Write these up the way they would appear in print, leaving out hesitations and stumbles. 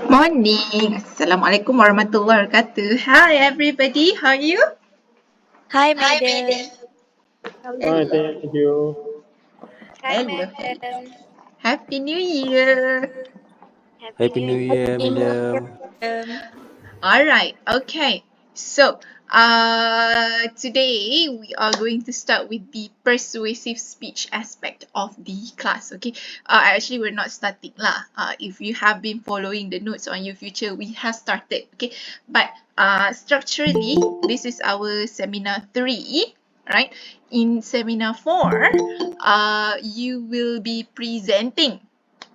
Morning. Assalamualaikum warahmatullahi wabarakatuh. Hi everybody, how are you? Hi, madam. How are Hi, you? thank you. Hi, Hello. madam. Happy New Year. Happy New Year, madam. Alright, okay. So, today we are going to start with the persuasive speech aspect of the class, okay? Actually, we're not starting lah. If you have been following the notes on your future, we have started, okay? But structurally, this is our seminar 3, right? In seminar 4, you will be presenting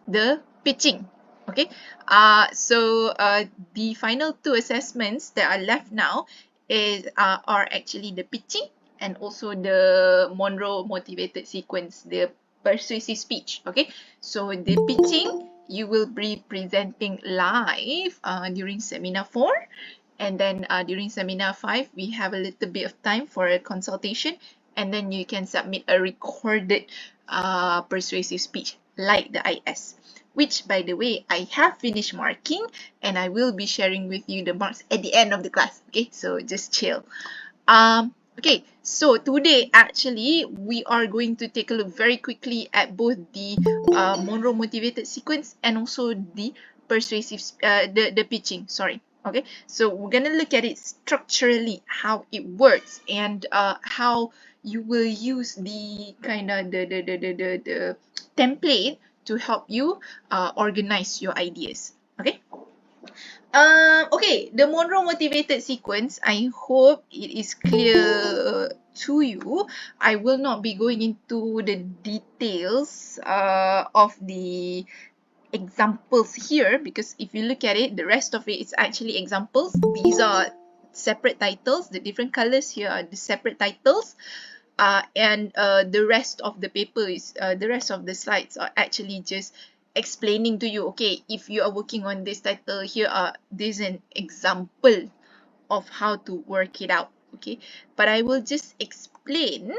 the pitching, okay? The final 2 assessments that are left now are actually the pitching and also the Monroe motivated sequence, the persuasive speech, okay? So the pitching, you will be presenting live during seminar 4, and then during seminar 5, we have a little bit of time for a consultation, and then you can submit a recorded persuasive speech like the IS, which by the way, I have finished marking and I will be sharing with you the marks at the end of the class. Okay, so just chill. Okay, so today actually we are going to take a look very quickly at both the Monroe motivated sequence and also the persuasive, the pitching, sorry. Okay, so we're gonna look at it structurally, how it works, and how you will use the kind of the template to help you organize your ideas. Okay. Okay, the Monroe motivated sequence, I hope it is clear to you. I will not be going into the details of the examples here, because if you look at it, the rest of it is actually examples. These are separate titles. The different colors here are the separate titles. And the rest of the paper is, the rest of the slides are actually just explaining to you, okay, if you are working on this title, here are, this is an example of how to work it out, okay? But I will just explain.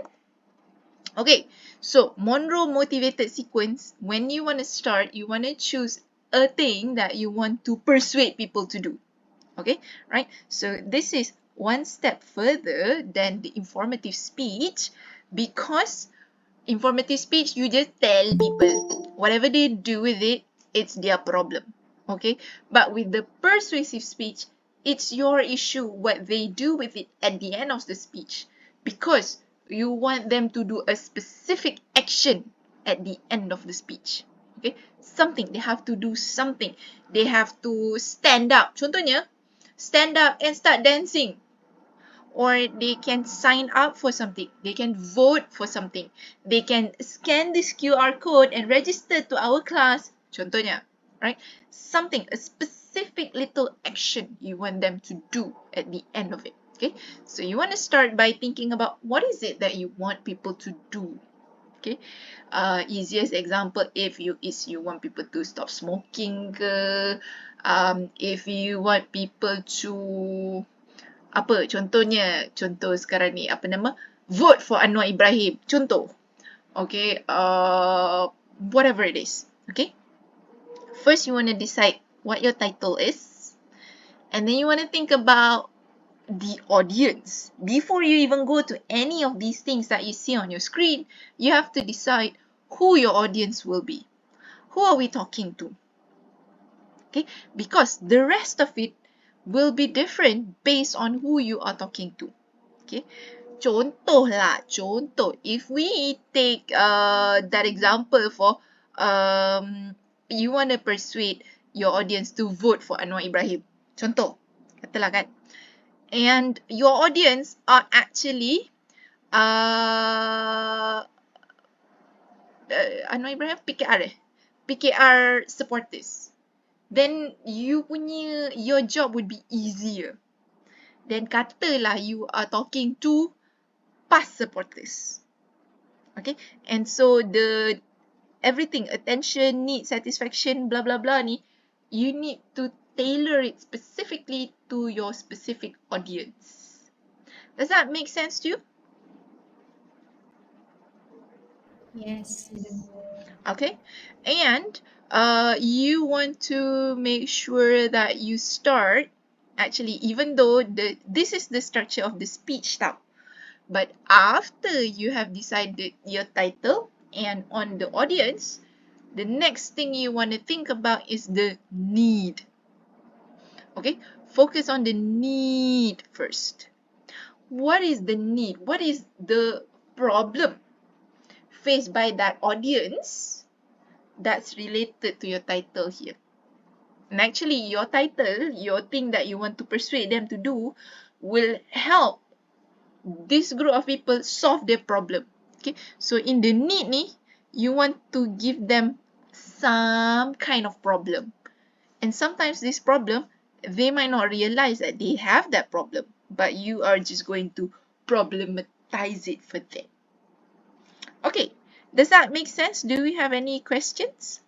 Okay, so Monroe motivated sequence, when you want to start, you want to choose a thing that you want to persuade people to do. Okay, right? So this is one step further than the informative speech, because informative speech, you just tell people whatever they do with it, it's their problem. Okay, but with the persuasive speech, it's your issue what they do with it at the end of the speech, because you want them to do a specific action at the end of the speech. Okay, something, they have to do something. They have to stand up. Contohnya, stand up and start dancing. Or they can sign up for something. They can vote for something. They can scan this QR code and register to our class. Contohnya, right? Something, a specific little action you want them to do at the end of it. Okay, so you want to start by thinking about what is it that you want people to do. Okay, easiest example, if you want people to stop smoking ke, if you want people to apa, contohnya, contoh sekarang ni, apa nama, vote for Anwar Ibrahim, contoh. Okay, whatever it is. Okay, first you want to decide what your title is, and then you want to think about the audience. Before you even go to any of these things that you see on your screen, you have to decide who your audience will be. Who are we talking to? Okay, because the rest of it will be different based on who you are talking to. Okay, contoh lah, contoh. If we take that example for you want to persuade your audience to vote for Anwar Ibrahim. Contoh, katalah kan. And your audience are actually Anwar Ibrahim PKR PKR supporters. Then your job would be easier. Then katalah you are talking to PAS supporters. Okay, and so the everything, attention, need, satisfaction, blah blah blah ni, you need to tailor it specifically to your specific audience. Does that make sense to you? Yes. Okay, and you want to make sure that you start, actually, even though this is the structure of the speech tau, but after you have decided your title and on the audience, the next thing you want to think about is the need. Okay, focus on the need first. What is the need? What is the problem faced by that audience that's related to your title here? And actually, your title, your thing that you want to persuade them to do, will help this group of people solve their problem. Okay, so in the need ni, you want to give them some kind of problem. And sometimes this problem, they might not realize that they have that problem, but you are just going to problematize it for them. Okay, does that make sense? Do we have any questions?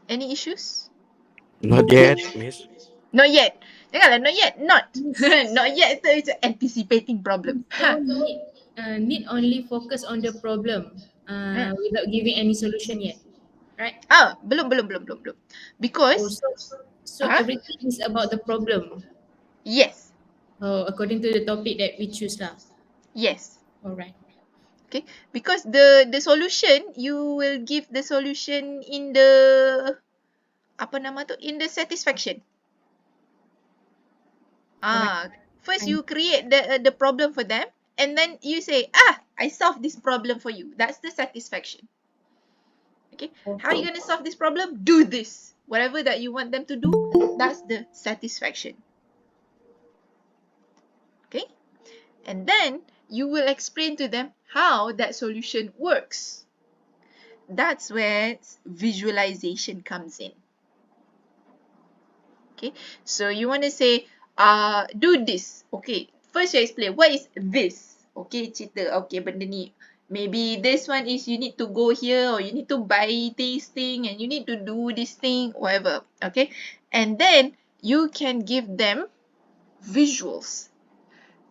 Any issues? Not yet, Miss. Not yet. Janganlah not yet. Not. Yes. Not yet. So it's anticipating problem. So need only focus on the problem without giving any solution yet, right? Belum. Oh, Because, so everything is about the problem. yes. According to the topic that we choose lah. Yes. Alright. Okay, because the solution, you will give the solution in the, apa nama tu, in the satisfaction. First you create the problem for them, and then you say, I solved this problem for you. That's the satisfaction. Okay, how are you going to solve this problem? Do this. Whatever that you want them to do, that's the satisfaction. Okay, and then you will explain to them how that solution works. That's where visualization comes in. Okay, so you want to say, do this. Okay, first you explain, what is this? Okay, cerita, okay, benda ni. Maybe this one is you need to go here, or you need to buy this thing, and you need to do this thing, whatever. Okay, and then you can give them visuals.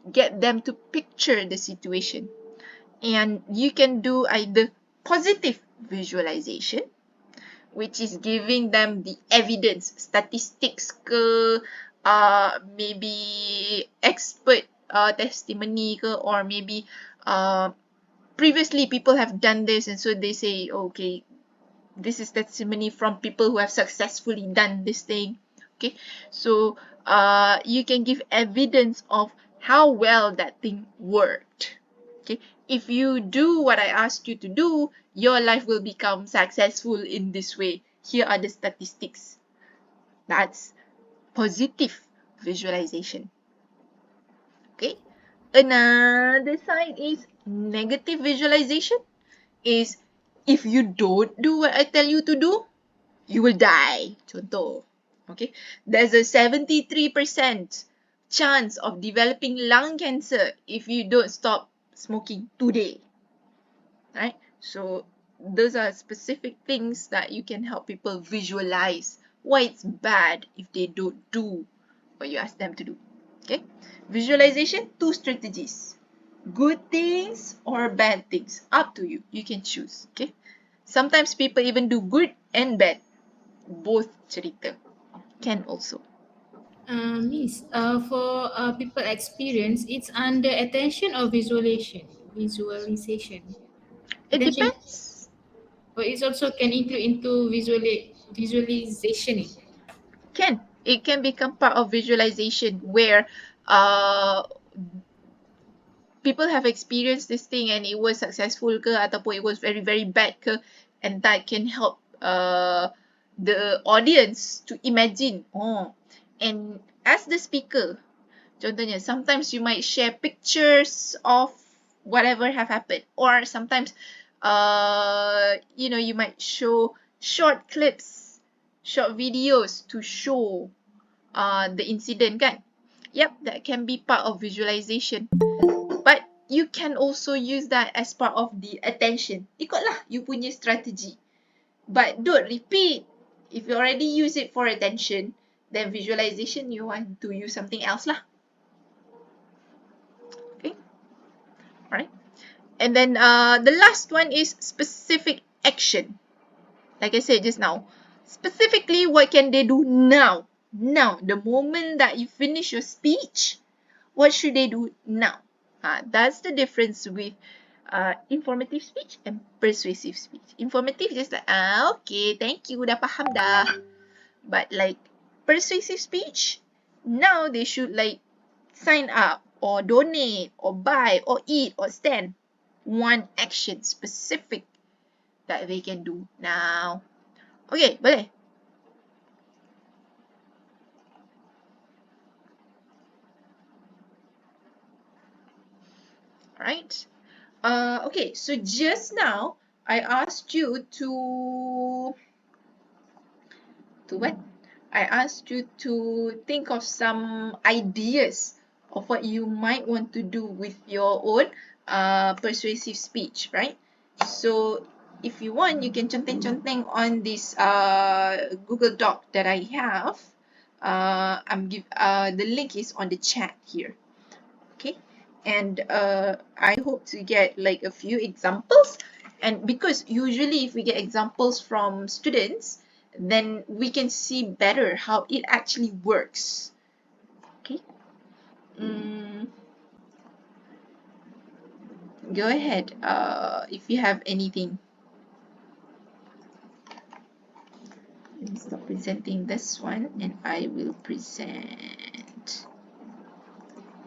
Get them to picture the situation. And you can do either positive visualization, which is giving them the evidence, statistics ke, maybe expert testimony ke, or maybe previously people have done this, and so they say, okay, this is testimony from people who have successfully done this thing. Okay, so you can give evidence of how well that thing worked. Okay, if you do what I asked you to do, your life will become successful in this way. Here are the statistics. That's positive visualization. Okay, another side is negative visualization. Is if you don't do what I tell you to do, you will die. Contoh. Okay, there's a 73% chance of developing lung cancer if you don't stop smoking today. Right? So those are specific things that you can help people visualize why it's bad if they don't do what you ask them to do. Okay? Visualization, 2 strategies. Good things or bad things. Up to you. You can choose. Okay? Sometimes people even do good and bad. Both cerita. Can also. Miss, for people experience, it's under attention or visualization? It Attention. depends. Or it also can include into visualization. Can. It can become part of visualization where people have experienced this thing and it was successful ke ataupun it was very, very bad ke, and that can help the audience to imagine. And as the speaker, contohnya, sometimes you might share pictures of whatever have happened, or sometimes you might show short clips, short videos to show the incident kan. Yep, that can be part of visualization. But you can also use that as part of the attention. Ikutlah you punya strategy. But don't repeat. If you already use it for attention, then visualization you want to use something else lah. Okay? Alright. And then the last one is specific action. Like I said just now, specifically what can they do now? Now, the moment that you finish your speech, what should they do now? That's the difference with informative speech and persuasive speech. Informative just like, okay, thank you, dah faham dah. But like persuasive speech, now they should like sign up or donate or buy or eat or stand. One action specific that they can do now. Okay, boleh? Alright. Okay, so just now I asked you to what? I asked you to think of some ideas of what you might want to do with your own persuasive speech, right? So if you want, you can conteng-conteng on this Google Doc that I have. The link is on the chat here. Okay, and I hope to get like a few examples, and because usually if we get examples from students, then we can see better how it actually works. Okay, go ahead if you have anything. Let me stop presenting this one and I will present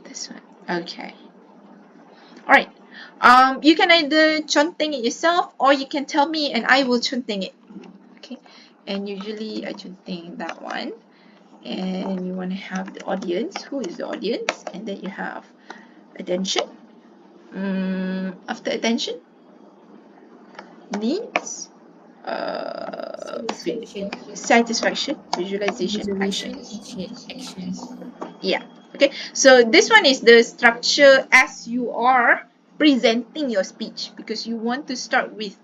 this one. Okay. Alright. You can either conteng it yourself or you can tell me and I will conteng it. Okay. And usually I conteng that one. And you want to have the audience. Who is the audience? And then you have attention. After attention, needs, satisfaction, visualization, action. Yeah. Okay. So this one is the structure as you are presenting your speech, because you want to start with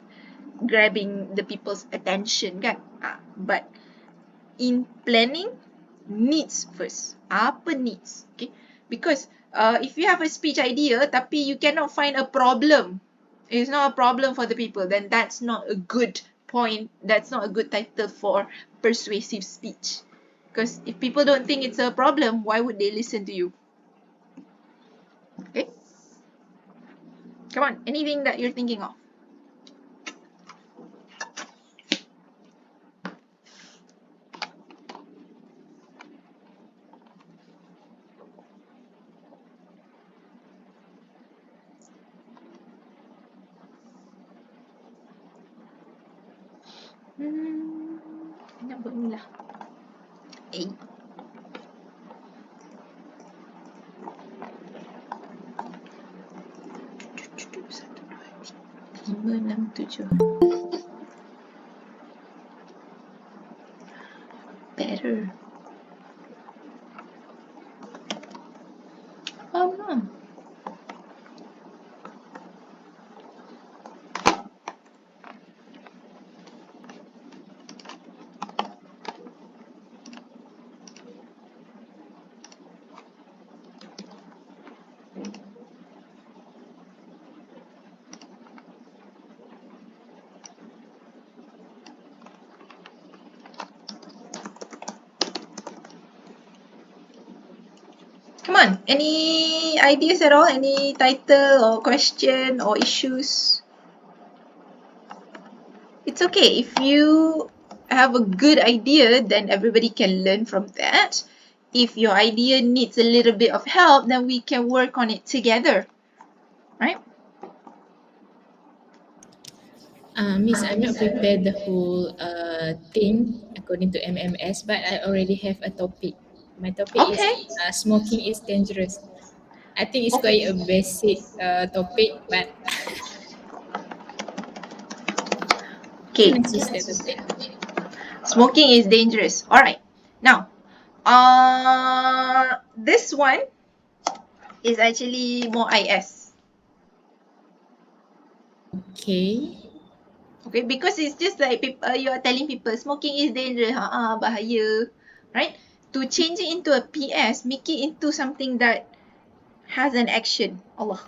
grabbing the people's attention, kan? But in planning, needs first. Apa needs? Okay. Because if you have a speech idea tapi you cannot find a problem, it's not a problem for the people, then that's not a good point. That's not a good title for persuasive speech. Because if people don't think it's a problem, why would they listen to you? Okay. Come on, anything that you're thinking of? Nak buat mula. Lima, enam, tujuh. Better. Oh no. Come on, any ideas at all? Any title or question or issues? It's okay. If you have a good idea, then everybody can learn from that. If your idea needs a little bit of help, then we can work on it together, right? Miss, I'm not prepared the whole thing according to MMS, but I already have a topic. My topic is smoking is dangerous. I think it's quite a basic topic, but Okay. can I choose that topic? Smoking is dangerous. All right. Now, this one is actually more IS. Okay. Okay, because it's just like you are telling people smoking is dangerous, bahaya, right? To change it into a PS, make it into something that has an action. Allah.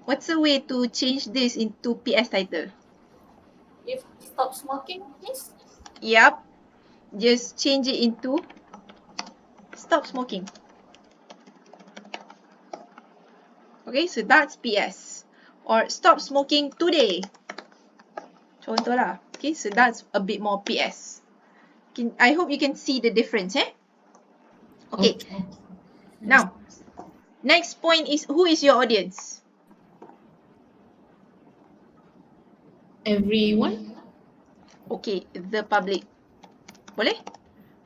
What's a way to change this into PS title? If stop smoking, please. Yep. Just change it into stop smoking. Okay, so that's PS. Or stop smoking today. Contoh lah. Okay, so that's a bit more PS. I hope you can see the difference, eh? Okay. Now, next point is, who is your audience? Everyone. Okay, the public. Boleh?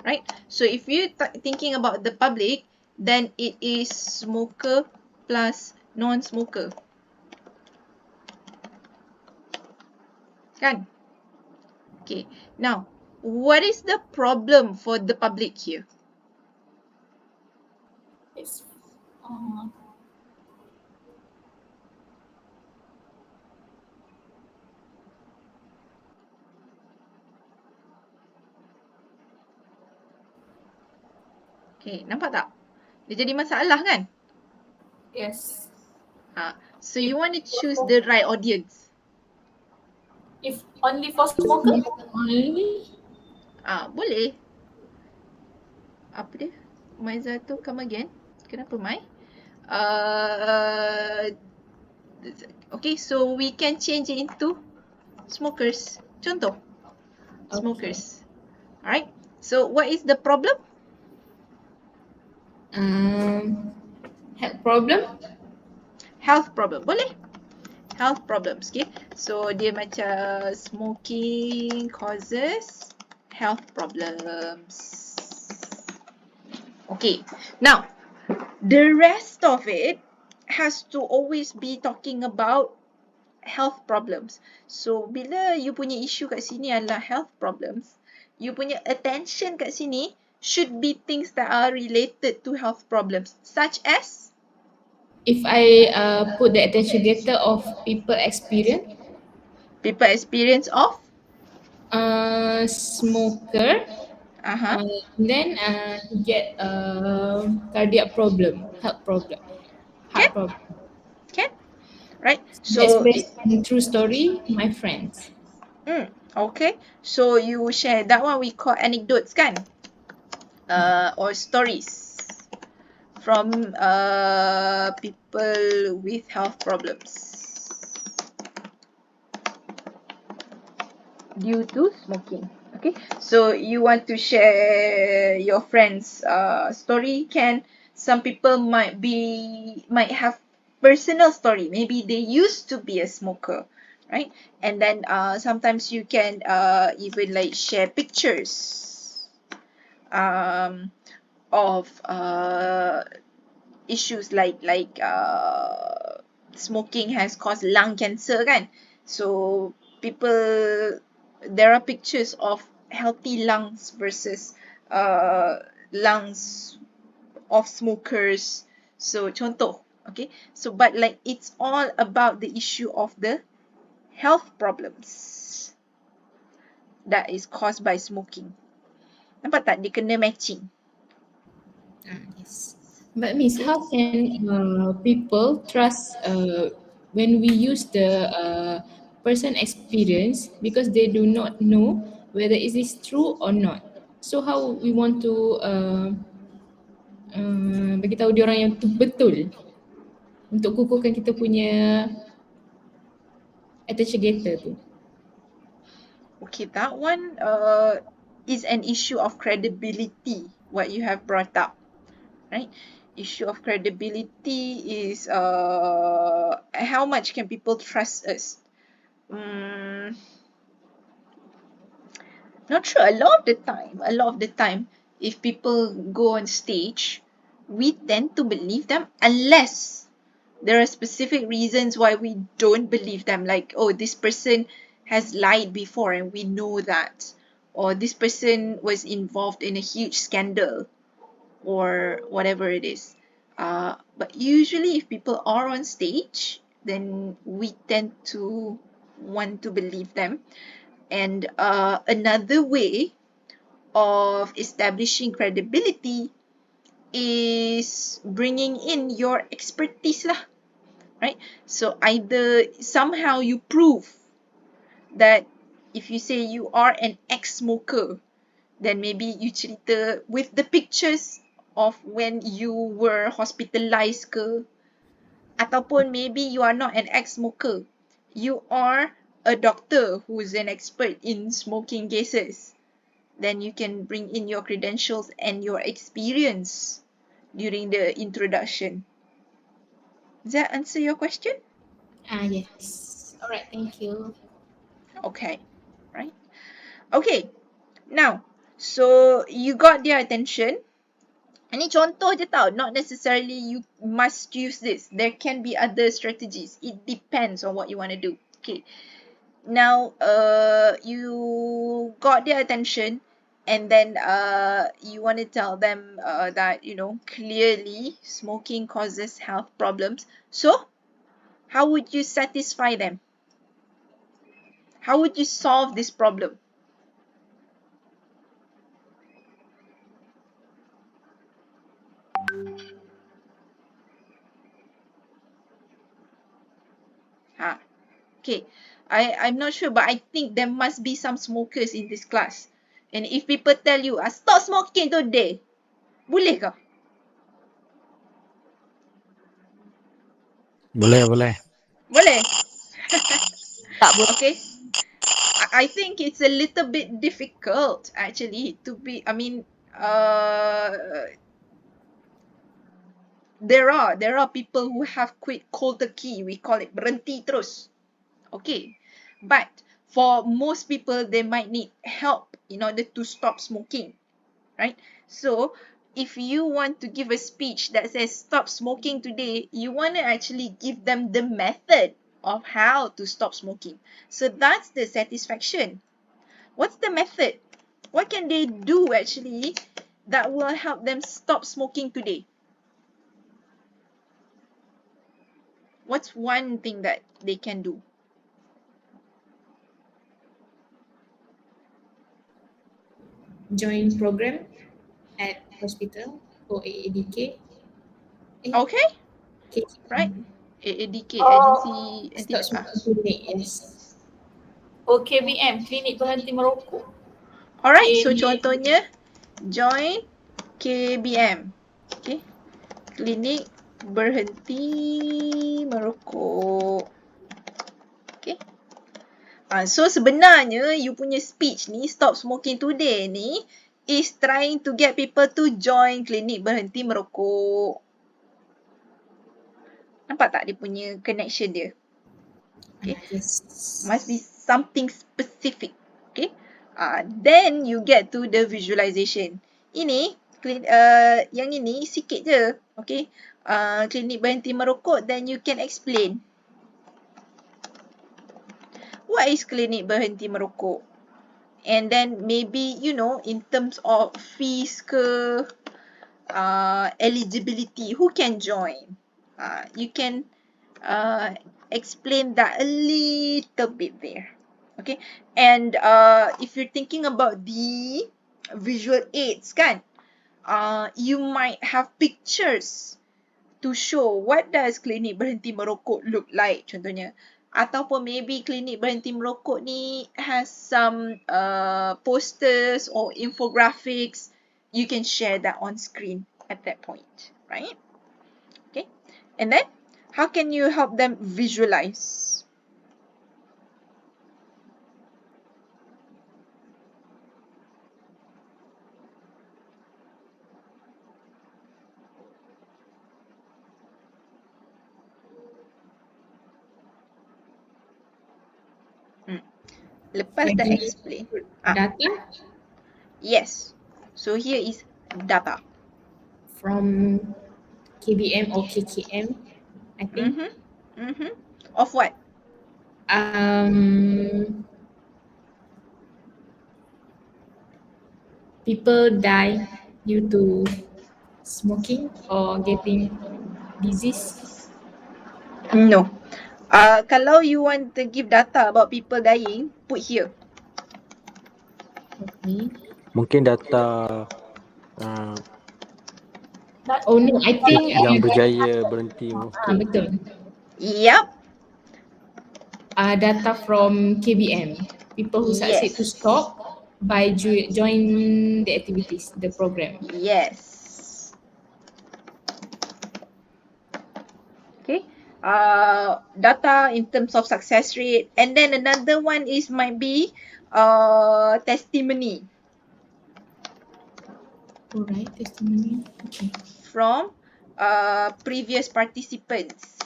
Right? So if you thinking about the public, then it is smoker plus non-smoker. Kan? Okay. Now, what is the problem for the public here? It's Okay, nampak tak? Dia jadi masalah kan? yes. So you want to choose the right audience. If only for smoker, Only. Boleh. Apa dia? Maiza tu come again. Kenapa Mai? Okay, so we can change it into smokers. Contoh. Smokers. Alright. So what is the problem? Health problem. Health problem. Boleh. Health problems. Okay. So dia macam smoking causes health problems. Okay. Now, the rest of it has to always be talking about health problems. So, bila you punya issue kat sini adalah health problems, you punya attention kat sini should be things that are related to health problems, such as? If I put the attention data of people experience. People experience of? Smoker. Then get cardiac problem, heart problem, heart problem. Can? Right? That's So, based on true story, my friends. Okay. So, you share that one we call anecdotes kan? Or stories from people with health problems due to smoking. Okay, so you want to share your friend's story, can? Some people might have personal story. Maybe they used to be a smoker, right? And then sometimes you can even like share pictures of issues like smoking has caused lung cancer kan. So there are pictures of healthy lungs versus lungs of smokers. So contoh, okay. So but like it's all about the issue of the health problems that is caused by smoking. Nampak tak? Dia kena matching. Yes. But Miss, how can people trust when we use the person experience because they do not know whether it is true or not? So how we want to bagi tahu dia orang yang tu betul untuk kukuhkan kita punya attention data tu? Okay, that one is an issue of credibility, what you have brought up, right? Issue of credibility is how much can people trust us? Not sure. A lot of the time, if people go on stage, we tend to believe them unless there are specific reasons why we don't believe them. Like, oh, this person has lied before and we know that. Or this person was involved in a huge scandal or whatever it is. But usually if people are on stage, then we tend to want to believe them. And another way of establishing credibility is bringing in your expertise lah. right? So either somehow you prove that if you say you are an ex-smoker, then maybe you cerita with the pictures of when you were hospitalized ke, ataupun maybe you are not an ex-smoker. You are a doctor who is an expert in smoking cases. Then you can bring in your credentials and your experience during the introduction. Does that answer your question? Yes. Alright, thank you. Okay, right? Okay, now, so you got their attention. Ini contoh je tau, not necessarily you must use this. There can be other strategies. It depends on what you want to do. Okay, now you got their attention and then you want to tell them that, you know, clearly smoking causes health problems. So, how would you satisfy them? How would you solve this problem? Okay, I'm not sure, but I think there must be some smokers in this class. And if people tell you, stop smoking today, boleh ke? Boleh, boleh. Boleh? Tak boleh. Okay. I think it's a little bit difficult actually to be, I mean, there are people who have quit cold turkey. We call it berhenti terus. Okay. But for most people, they might need help in order to stop smoking, right? So if you want to give a speech that says stop smoking today, you want to actually give them the method of how to stop smoking. So that's the satisfaction. What's the method? What can they do actually that will help them stop smoking today? What's one thing that they can do? Join program at hospital or AADK. Okay, Okay. right? AADK, Oh, agency Stop smoking clinic, yes. KBM, klinik berhenti merokok. Alright, so KBM. contohnya join KBM. Okay. Klinik berhenti merokok. Okay. So sebenarnya you punya speech ni, stop smoking today ni, is trying to get people to join klinik berhenti merokok. Nampak tak dia punya connection dia? Okay. Yes. Must be something specific. Okay. Then you get to the visualization. Ini, yang ini sikit je. Okay. Klinik berhenti merokok, then you can explain. What is klinik berhenti merokok? And then maybe, you know, in terms of fees ke, eligibility, who can join? You can explain that a little bit there. Okay, and if you're thinking about the visual aids kan, you might have pictures to show what does klinik berhenti merokok look like contohnya. Ataupun maybe klinik berhenti merokok ni has some posters or infographics. You can share that on screen at that point, right? Okay, and then how can you help them visualize? Lepas dah explain. Data Yes. So here is data. from KBM or KKM, I think. Of what? People die due to smoking or getting disease. No. Kalau you want to give data about people dying, put here. Okay. Mungkin data Oh no, I think yang berjaya berhenti merokok. betul. Yep. Data from KBM. People who succeed to Yes. stop by join the activities, the program. Yes. Okay. Data in terms of success rate, and then another one is might be testimony Alright, testimony. Okay. from previous participants.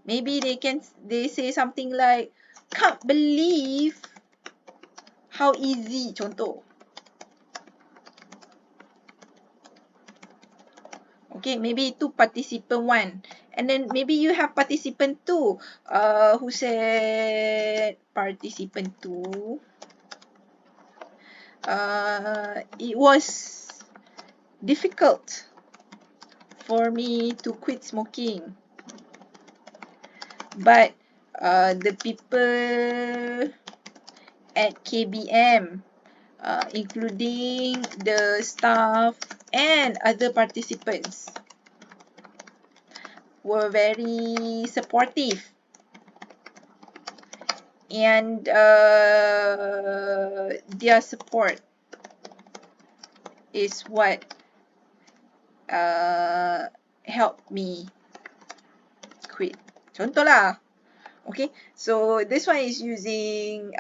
Maybe they say something like, can't believe how easy, contoh. Okay, maybe itu participant 1. And then maybe you have participant 2 who said participant 2 it was difficult for me to quit smoking, but the people at KBM, including the staff and other participants, were very supportive, and their support is what helped me quit. Contoh lah. Okay, so this one is using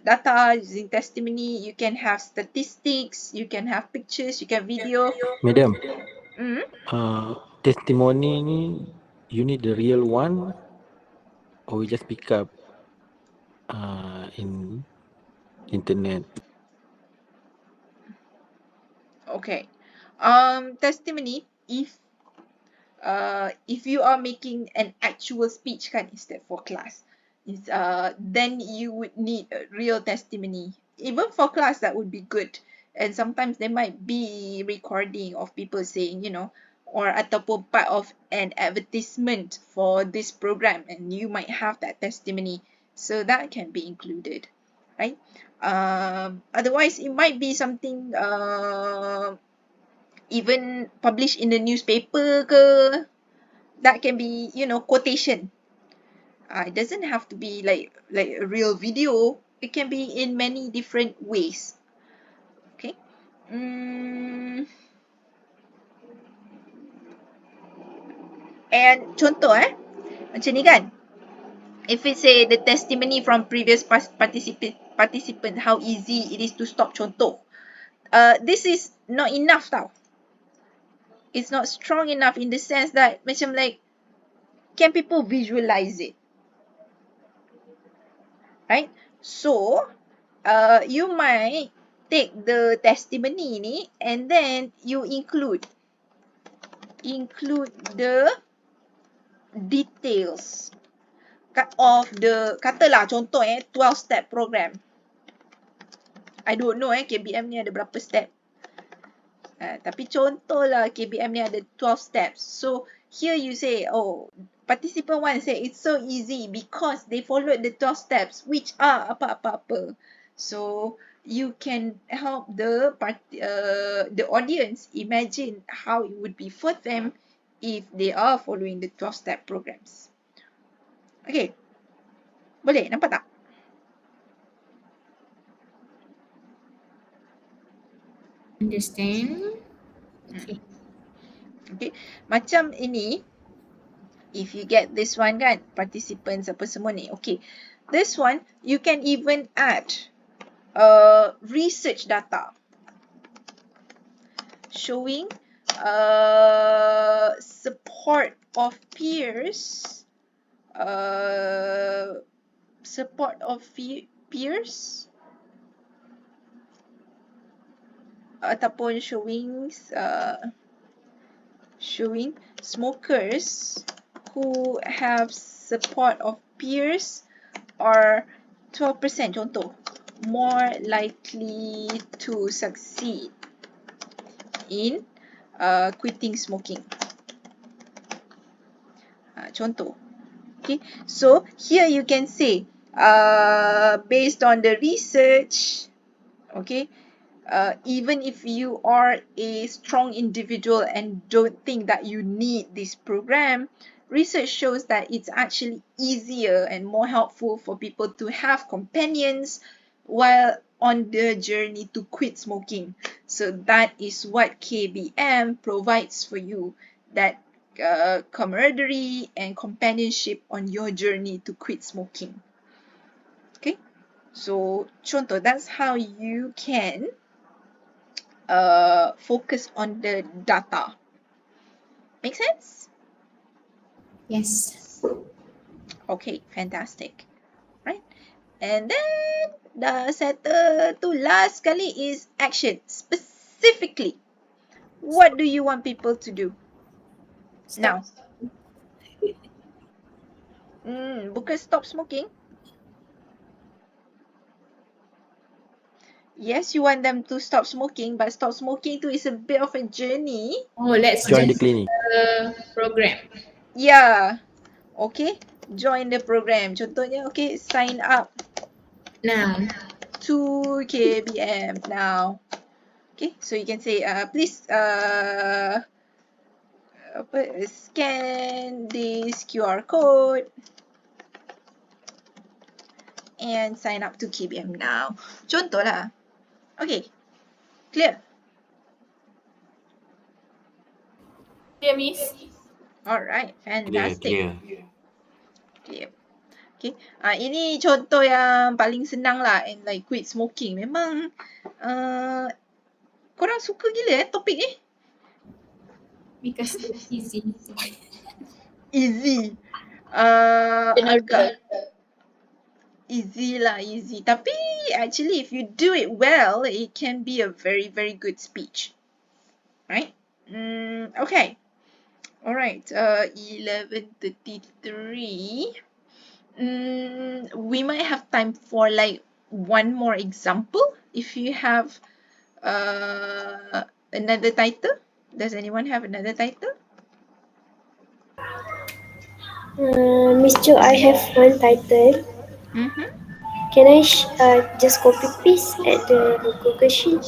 data, using testimony. You can have statistics, you can have pictures, you can video. Madam, Mm. testimoni ni, you need the real one or we just pick up in internet? Okay. Testimony, if you are making an actual speech kan, instead for class, then you would need a real testimony. Even for class, that would be good. And sometimes there might be recording of people saying, or ataupun part of an advertisement for this program, and you might have that testimony. So that can be included, right? Otherwise, it might be something even published in the newspaper ke, that can be, quotation. It doesn't have to be like a real video. It can be in many different ways. Okay. And contoh macam ni kan, if we say the testimony from previous participant how easy it is to stop, contoh, this is not enough tau. It's not strong enough in the sense that macam like, can people visualize it? Right? So, you might take the testimony ni and then you include the details of the, katalah contoh 12-step program. I don't know KBM ni ada berapa step. Tapi contohlah KBM ni ada 12 steps. So here you say, oh, participant 1 say it's so easy because they followed the 12 steps, which are apa-apa-apa. So you can help the audience imagine how it would be for them if they are following the 12-step programs. Okay. Boleh? Nampak tak? Understand? Okay. Okay. Macam ini, if you get this one kan, participants apa semua ni. Okay. This one, you can even add research data showing support of peers, ataupun showing smokers who have support of peers are 12% contoh more likely to succeed in quitting smoking. Contoh. Okay, so here you can say based on the research, okay, even if you are a strong individual and don't think that you need this program, research shows that it's actually easier and more helpful for people to have companions while on the journey to quit smoking. So that is what KBM provides for you, that camaraderie and companionship on your journey to quit smoking. Okay, so contoh, that's how you can focus on the data. Make sense? Yes. Okay, fantastic. Right? And then the settle to last kali is action. Specifically, what do you want people to do now? Bukan stop smoking. Yes, you want them to stop smoking, but stop smoking too is a bit of a journey. Oh, let's Join the just clinic. program. Yeah. Okay, join the program. Contohnya, okay, sign up Now, to KBM now. Okay, so you can say, please scan this QR code and sign up to KBM now. Contoh lah. Okay, clear? Clear, Miss? Alright, fantastic. Clear. Okay, ini contoh yang paling senang lah, and like quit smoking. Memang korang suka gila topik ni. because it's easy. Easy. General. Agak easy lah, easy. Tapi actually if you do it well, it can be a very, very good speech. Right? Okay. Alright, 11:33. We might have time for like one more example if you have another title. Does anyone have another title? Miss Jo, I have one title. Can I just copy paste at the Google Sheet?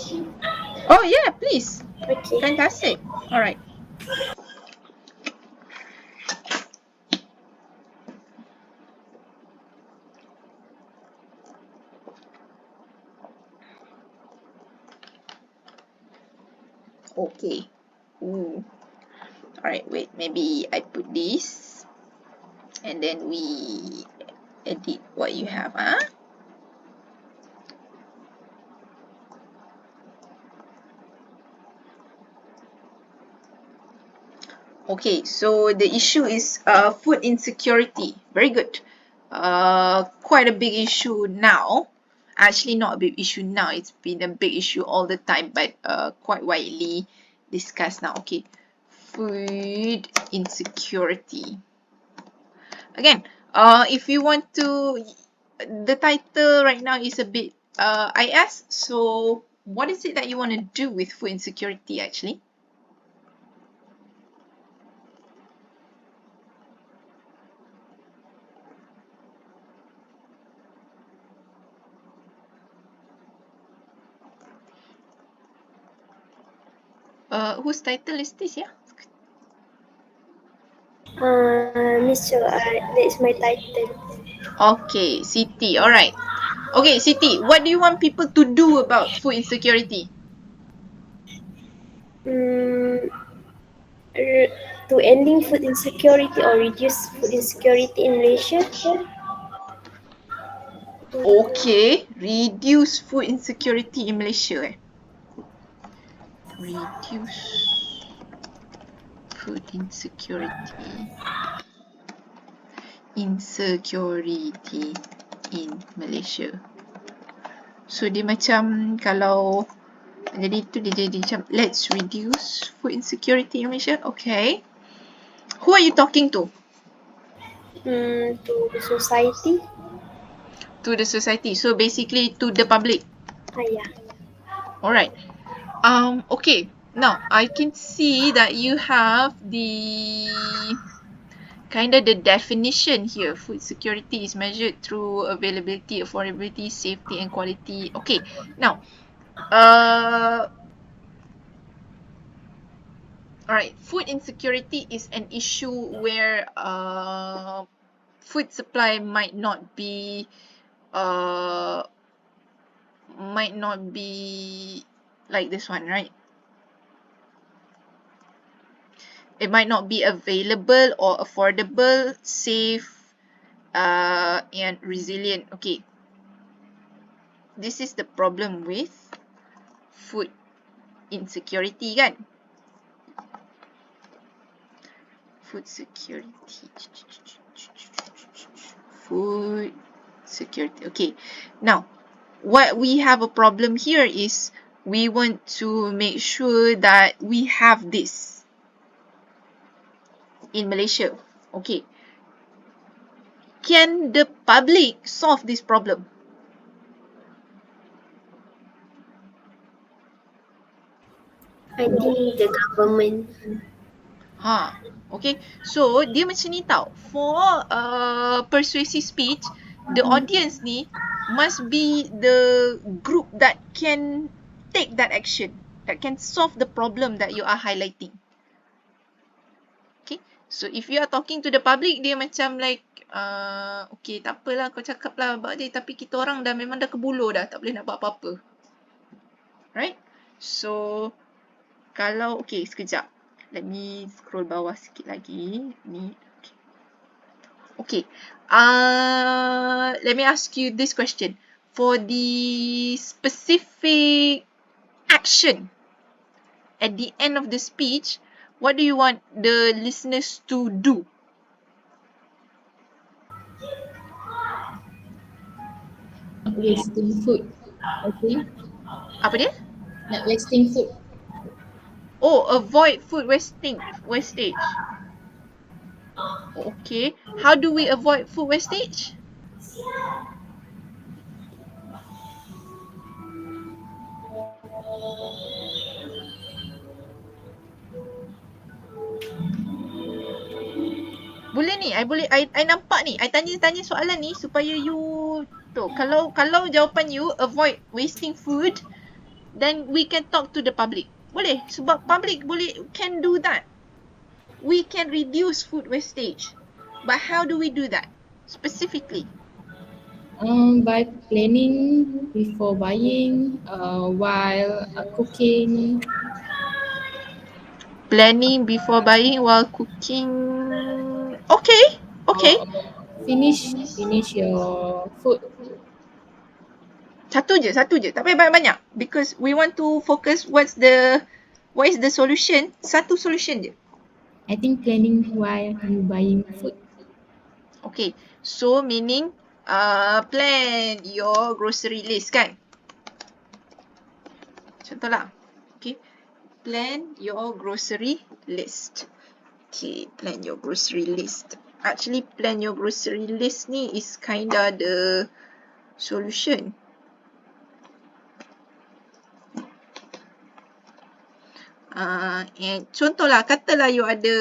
Oh yeah, please. Okay. Fantastic. Alright. Okay. Alright, wait, maybe I put this and then we edit what you have, Okay, so the issue is food insecurity. Very good. Quite a big issue now. Actually, not a big issue now. It's been a big issue all the time, but quite widely discussed now. Okay, food insecurity. Again, if you want to, the title right now is a bit IS. So, what is it that you want to do with food insecurity actually? Whose title is this, yeah? Miss Jo, that's my title. Okay, Siti, alright. Okay, Siti, what do you want people to do about food insecurity? To ending food insecurity or reduce food insecurity in Malaysia. Okay, reduce food insecurity in Malaysia. Reduce food insecurity. Insecurity in Malaysia. So dia macam kalau jadi tu dia jadi macam let's reduce food insecurity in Malaysia. Okay. Who are you talking to? To the society. To the society. So basically to the public. Yeah. Alright. Okay. Now I can see that you have the kind of the definition here. Food security is measured through availability, affordability, safety and quality. Okay. Now, Alright, food insecurity is an issue where food supply might not be like this one, right? It might not be available or affordable, safe, and resilient. Okay, this is the problem with food insecurity, kan? Food security. Food security. Okay, now what we have a problem here is we want to make sure that we have this in Malaysia. Okay, can the public solve this problem? I think the government. Okay, so dia macam ni tau. For persuasive speech, the audience ni must be the group that can take that action, that can solve the problem that you are highlighting. Okay, so if you are talking to the public, dia macam like, okay, tak apalah kau cakap lah about dia, tapi kita orang dah memang dah kebulur dah, tak boleh nak buat apa-apa. Right? So, kalau, okay, sekejap. Let me scroll bawah sikit lagi. Ni, okay. Let me ask you this question. For the specific action at the end of the speech, what do you want the listeners to do? Not wasting food. Okay. Apa dia? Not wasting food. Oh, avoid food wastage. Okay. How do we avoid food wastage? Boleh ni, I nampak ni. I tanya soalan ni supaya you tu. Kalau jawapan you avoid wasting food, then we can talk to the public. Boleh, sebab public can do that. We can reduce food wastage. But how do we do that specifically? By planning before buying, while cooking. Planning before buying while cooking. Okay. Finish your food. Satu je. Tak payah banyak-banyak. Because we want to focus what is the solution. Satu solution je. I think planning while you buying food. Okay. So meaning plan your grocery list, kan? Contohlah. Okay. Plan your grocery list. Okay, plan your grocery list. Actually, plan your grocery list ni is kinda the solution. And contohlah, katalah you ada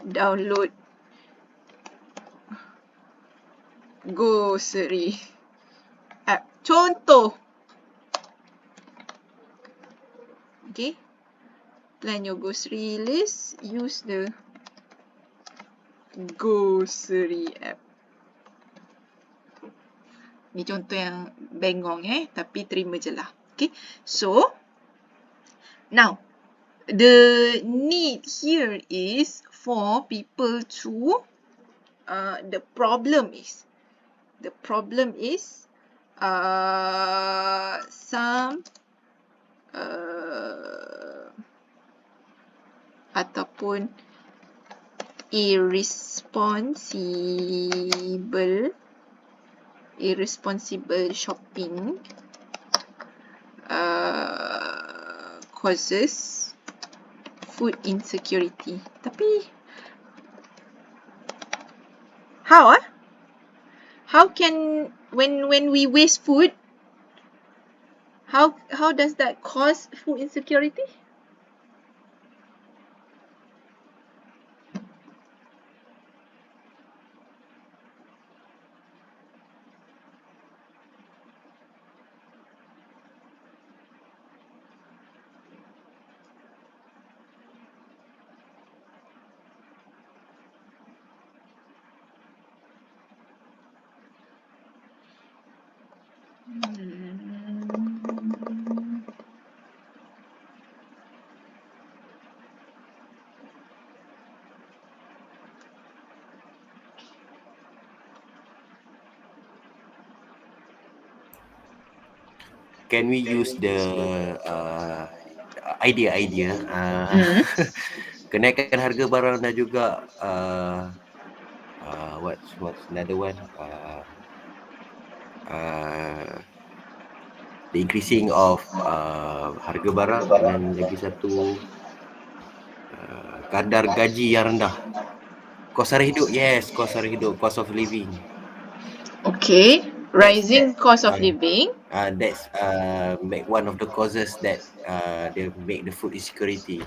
download grocery app. Contoh. Okay. Plan your grocery list. Use the grocery app. Ni contoh yang bengong tapi terima je lah. Okay. So, now, the need here is for people to, the problem is some ataupun irresponsible shopping causes food insecurity. Tapi how can when we waste food, how does that cause food insecurity? can we use the idea kenaikan harga barang dan juga what's another one, the increasing of harga barang dan lagi satu kadar gaji yang rendah, kos sara hidup. Yes, kos sara hidup, cost of living. Okay, rising cost of living. That's make one of the causes that they make the food insecurity.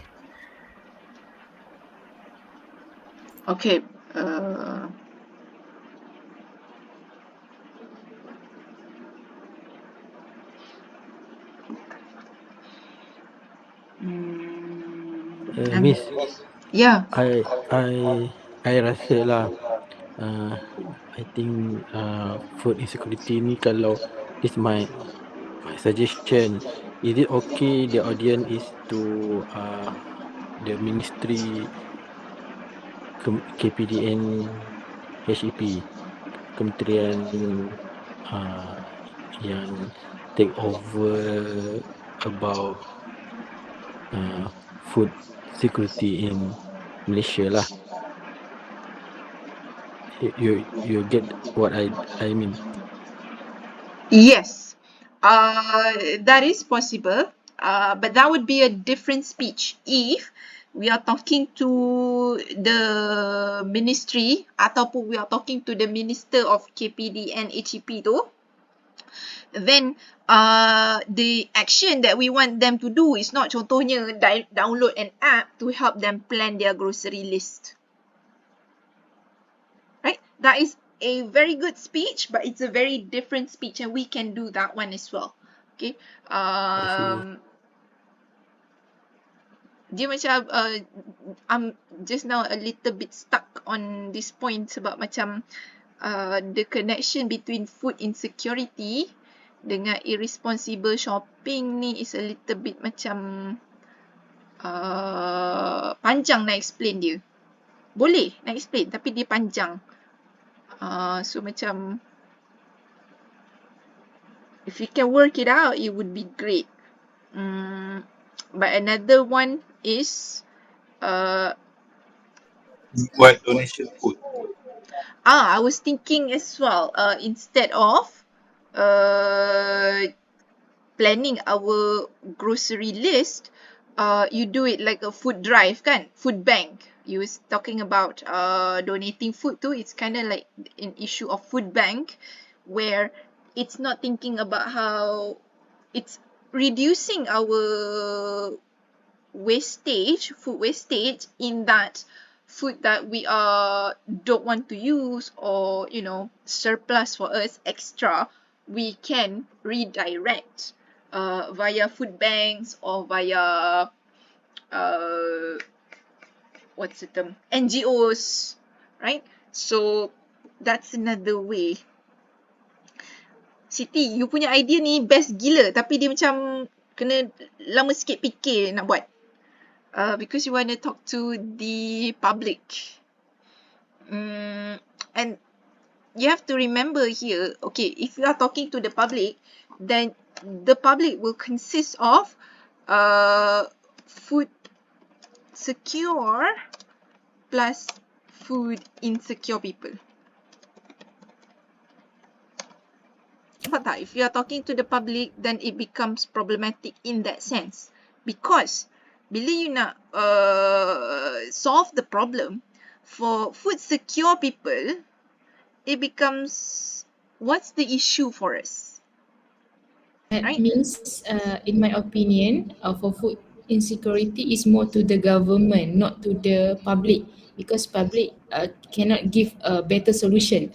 Okay. Miss, Yeah. I rasa lah, I think food insecurity ni, kalau this my suggestion, is it okay the audience is to the ministry KPDN HEP, kementerian yang take over about food security in Malaysia lah. You get what I mean? Yes. That is possible. But that would be a different speech if we are talking to the ministry ataupun we are talking to the minister of KPD and HEP tu. Then the action that we want them to do is not contohnya download an app to help them plan their grocery list. Right? That is a very good speech, but it's a very different speech and we can do that one as well. Okay. Dia macam I'm just now a little bit stuck on this point sebab macam the connection between food insecurity dengan irresponsible shopping ni is a little bit macam panjang nak explain dia. Boleh nak explain tapi dia panjang. So macam if we can work it out, it would be great. But another one is Buat donation food. I was thinking as well, instead of planning our grocery list, you do it like a food drive kan, food bank. You was talking about donating food too. It's kind of like an issue of food bank where it's not thinking about how it's reducing our wastage, food wastage, in that food that we don't want to use or surplus for us extra, we can redirect via food banks or via what's the term, NGOs, right? So that's another way. Siti, you punya idea ni best gila tapi dia macam kena lama sikit fikir nak buat. Because you want to talk to the public. And you have to remember here, okay, if you are talking to the public, then the public will consist of food secure plus food insecure people. Nampak tak? If you are talking to the public, then it becomes problematic in that sense. Because bila you nak solve the problem for food secure people, it becomes what's the issue for us? That Right? means, in my opinion, for food insecurity is more to the government, not to the public, because public cannot give a better solution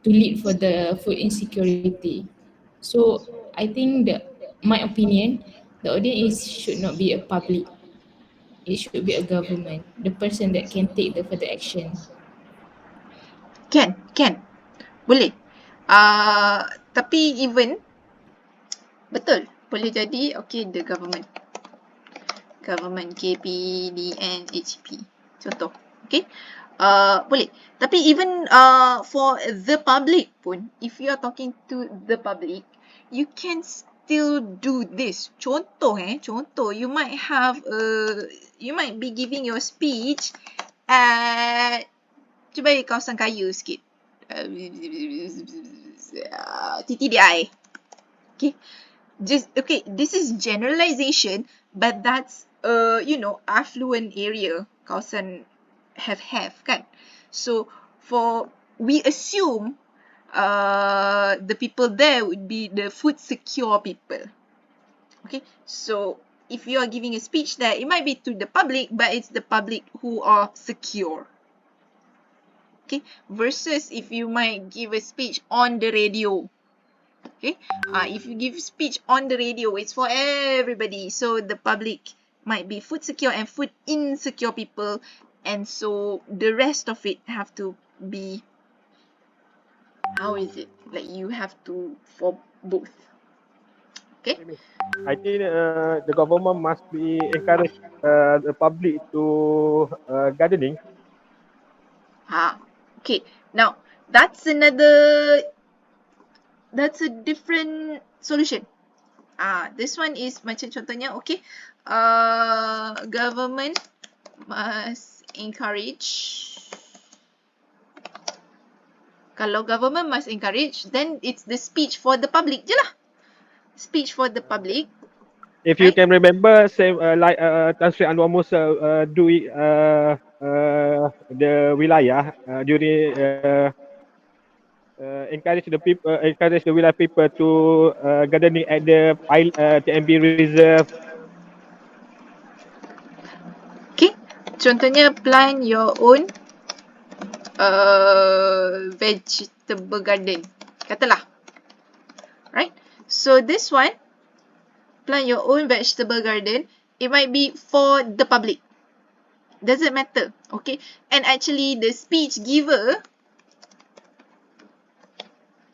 to lead for the food insecurity. So I think my opinion, the audience should not be a public. It should be a government, the person that can take the further action. Can. Boleh. Tapi even betul, boleh jadi okay, the government KPDN HEP contoh, okay, boleh. Tapi even for the public pun, if you are talking to the public, you can still do this. Contoh, you might have you might be giving your speech at, cuba kawasan kaya sikit. TTDI. Okay, this is generalization, but that's you know, affluent area, kawasan have kan. So we assume the people there would be the food secure people. Okay, so if you are giving a speech there, it might be to the public, but it's the public who are secure. Okay, versus if you might give a speech on the radio. Okay, if you give speech on the radio, it's for everybody. So the public might be food secure and food insecure people, and so the rest of it have to be, how is it? Like you have to for both. Okay. I think the government must be encourage the public to gardening. Okay. Now that's a different solution. This one is macam contohnya, okay, government must encourage. Kalau government must encourage, then it's the speech for the public je lah. Speech for the public. If you can remember, same like Tan Sri Anwar Musa do it the wilayah during encourage the people, encourage the wilayah people to gardening at the TMB reserve. Okay, contohnya plant your own vegetable garden, katalah, right? So this one, plant your own vegetable garden, it might be for the public. Doesn't matter, okay? And actually the speech giver,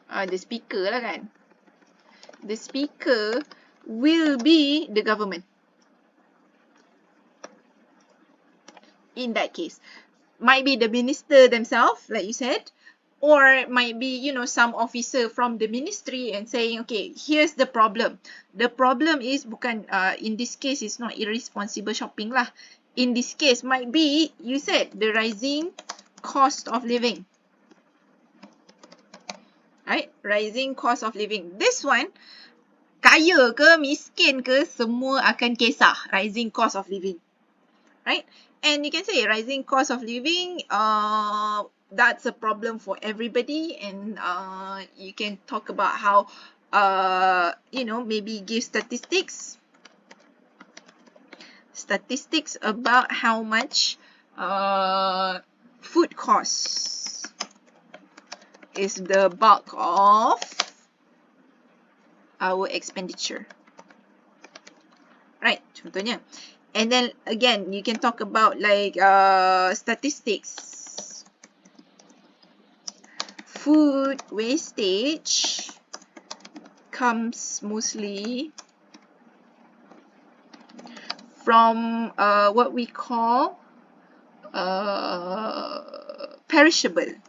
the speaker lah kan, the speaker will be the government. In that case, might be the minister themselves, like you said, or it might be, you know, some officer from the ministry and saying, okay, here's the problem. The problem is bukan, in this case, it's not irresponsible shopping lah. In this case, might be, you said, the rising cost of living. Right? Rising cost of living. This one, kaya ke, miskin ke, semua akan kisah rising cost of living. Right? And you can say rising cost of living, that's a problem for everybody, and you can talk about how, you know, maybe give statistics about how much food costs is the bulk of our expenditure. Right, contohnya. And then again, you can talk about like statistics. Food wastage comes mostly from what we call perishable.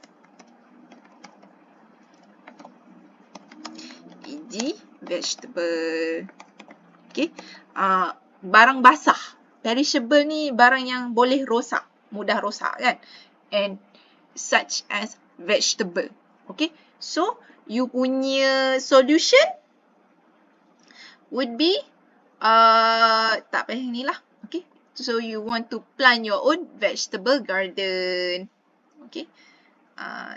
E.g. vegetable. Okay. Barang basah. Perishable ni barang yang boleh rosak, mudah rosak kan. And such as vegetable. Okay. So, you punya solution would be, tak payah ni lah. Okay. So, you want to plant your own vegetable garden. Okay.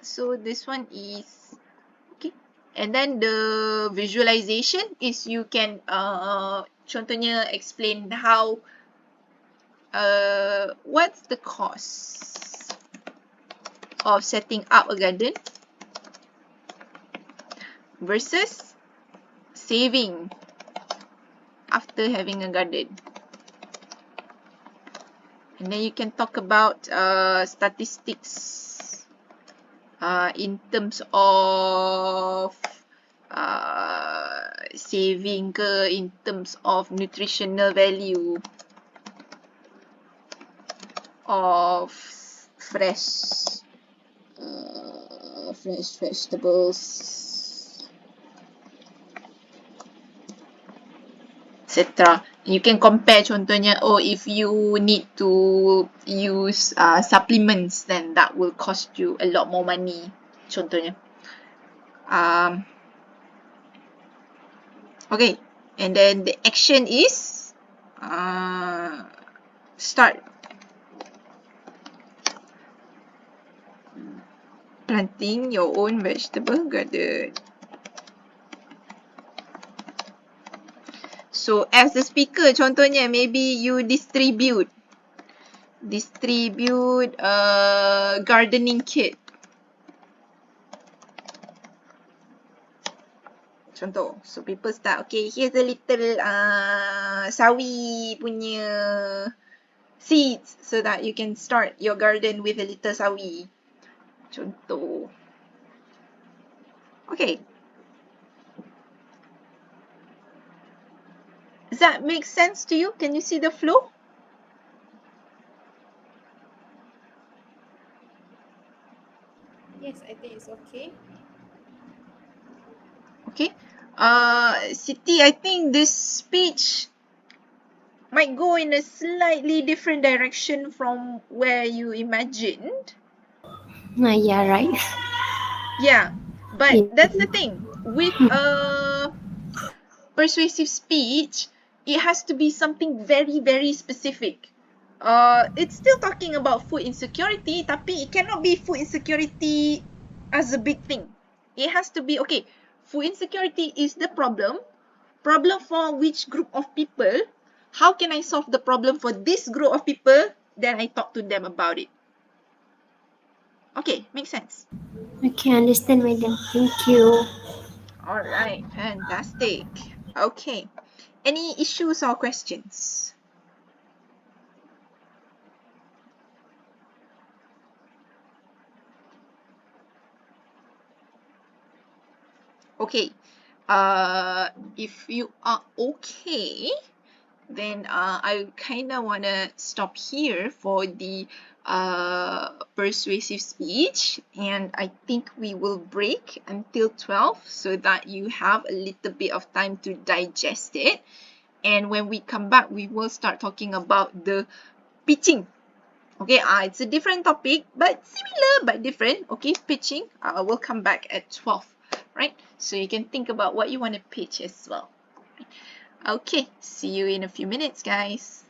So, this one is, okay. And then the visualization is you can, contohnya explain how, what's the cost of setting up a garden versus saving after having a garden. And then you can talk about statistics in terms of saving ke, in terms of nutritional value of fresh vegetables. etc. You can compare contohnya, oh if you need to use supplements, then that will cost you a lot more money contohnya. Okay, and then the action is start. Planting your own vegetable garden. So as the speaker, contohnya maybe you distribute a gardening kit. Contoh, so people start, okay, here's a little sawi punya seeds so that you can start your garden with a little sawi. Contoh. Okay. Does that make sense to you? Can you see the flow? Yes, I think it's okay. Okay. Siti, I think this speech might go in a slightly different direction from where you imagined. Yeah, right. Yeah, but Yeah. that's the thing. With persuasive speech, it has to be something very, very specific. It's still talking about food insecurity, tapi it cannot be food insecurity as a big thing. It has to be, okay, food insecurity is the problem. Problem for which group of people? How can I solve the problem for this group of people? Then I talk to them about it. Okay, makes sense. Okay, understand, madam. Thank you. All right, fantastic. Okay, any issues or questions? Okay, if you are okay, then I kind of want to stop here for the persuasive speech, and I think we will break until 12 so that you have a little bit of time to digest it. And when we come back, we will start talking about the pitching. Okay, it's a different topic, but similar but different. Okay, pitching. We'll come back at 12, right? So you can think about what you want to pitch as well. Okay, see you in a few minutes, guys.